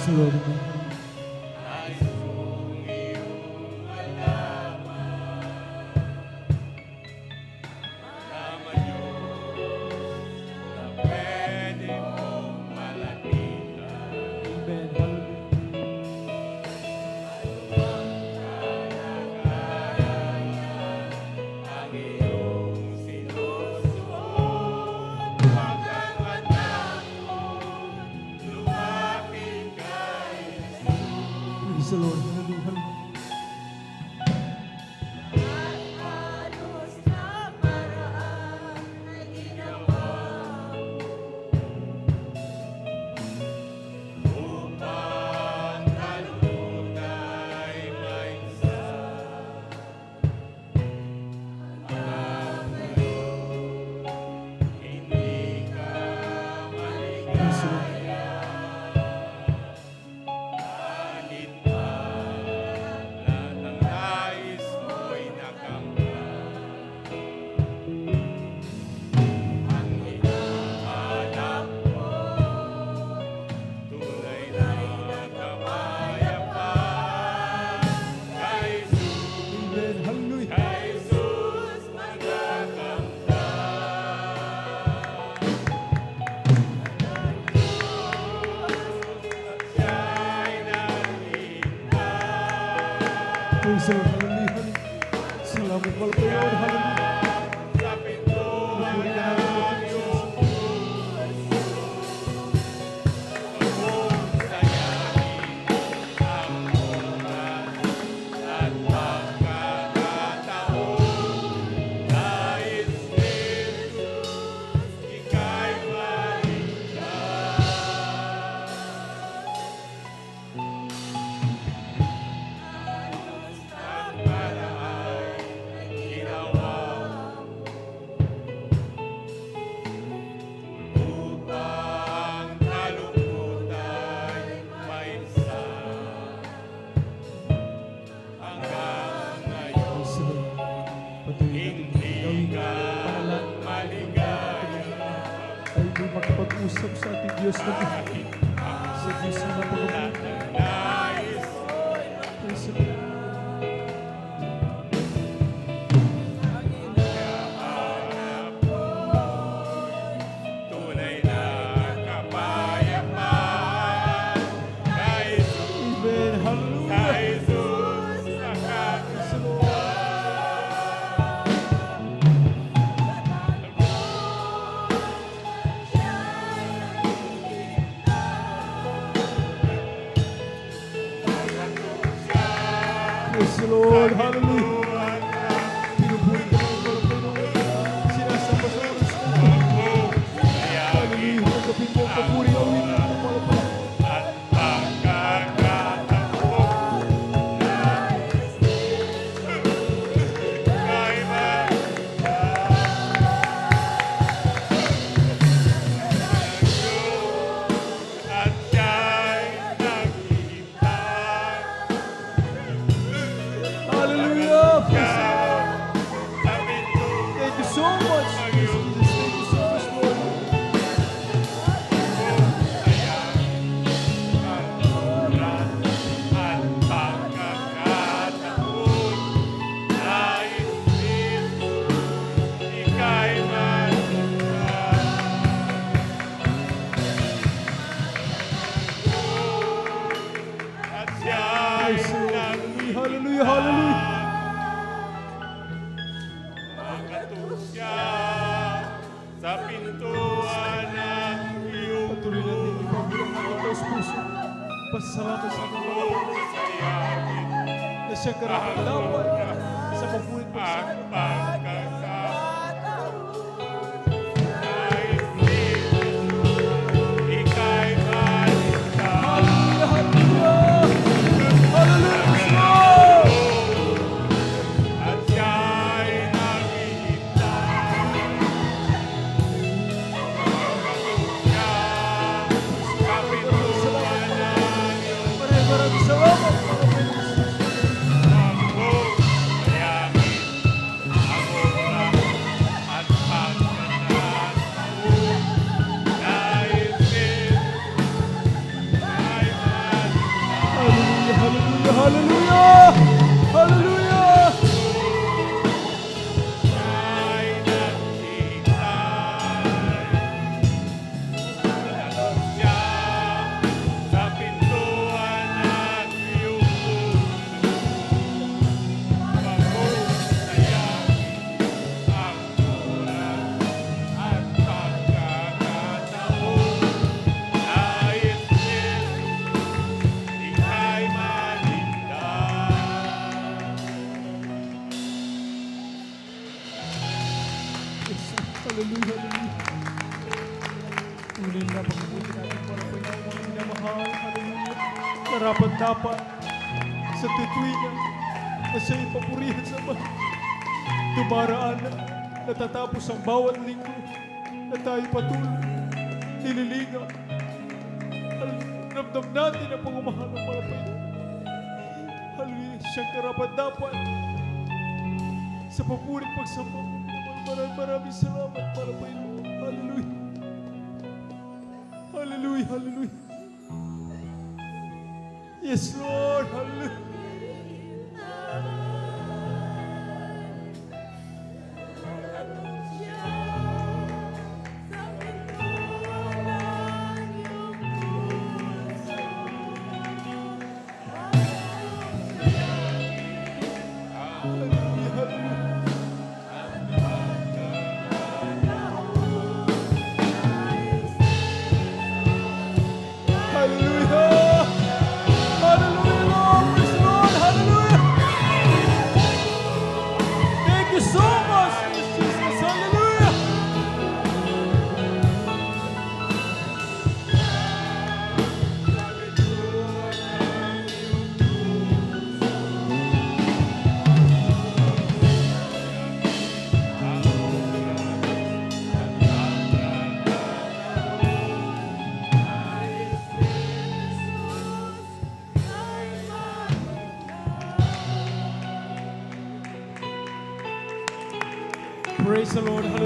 the Lord. Praise the Lord. Hallelujah. Praise the Lord. Amen. Hallelujah. Praise the Lord. Hallelujah. Salamat po po Lord. Hallelujah. Pupuri ka namin po, Jesus. Praise the Lord. Patuloy natin gawin panalangin. Tayo po'y makapag-usap sa ating Diyos na buhay. Sa Diyos na napakabuhay. Praise the Lord. Amen. Hallelujah. Praise the Lord. Hallelujah. Pinupuri ka ng Panginoon. Sinasamba sa oras na ito. Hallelujah. Tanggapin mo ang papuri ang win ng Panginoon. Hallelujah. Praise the Lord. Thank you so much, Jesus. Thank you so much, Lord. Praise the Lord. Hallelujah. Hallelujah. Sa pintuan ng iyong Patuloy natin ipabilang ang taos puso. Pasalamat sa ating Lord sayahin na siya karapat-dapat sa mabulit at pagsama. pagkakataon. Nais din, ika'y maligtas. Hallelujah. Hallelujah. Hallelujah. At siya'y naghihintay. Siya, sa pintuan ng iyong Maraming salamat, mga Panginoon. pagbubuhay. Sayahin ang oras Hallelujah! Hallelujah! ay naghihintay. Siya sa pintuan ng iyong puso. Paghusayain ang oras at pagkakataon. Nais niya ika'y malindag. Jesus, hallelujah, hallelujah. Tunay na pagkakutin natin para po yung mga minamahal, hallelujah. Karapat dapat sa tituinan na siya ipapurihan sa mga dumaraan na natatapos ang bawat linggo na tayo patuloy nililigaw. Ramdam natin ang pagmamahal ng mga Panginoon. Hallelujah, siyang karapat dapat sa papurit pagsamba. Maraming salamat para Panginoon. Hallelujah. Hallelujah, hallelujah. Yes, Lord. Hallelujah. Hallelujah, hallelujah. Hallelujah! Hallelujah, Lord! Praise the Lord! Hallelujah! Thank you so much, Jesus! Hallelujah! Praise the Lord! Hallelujah!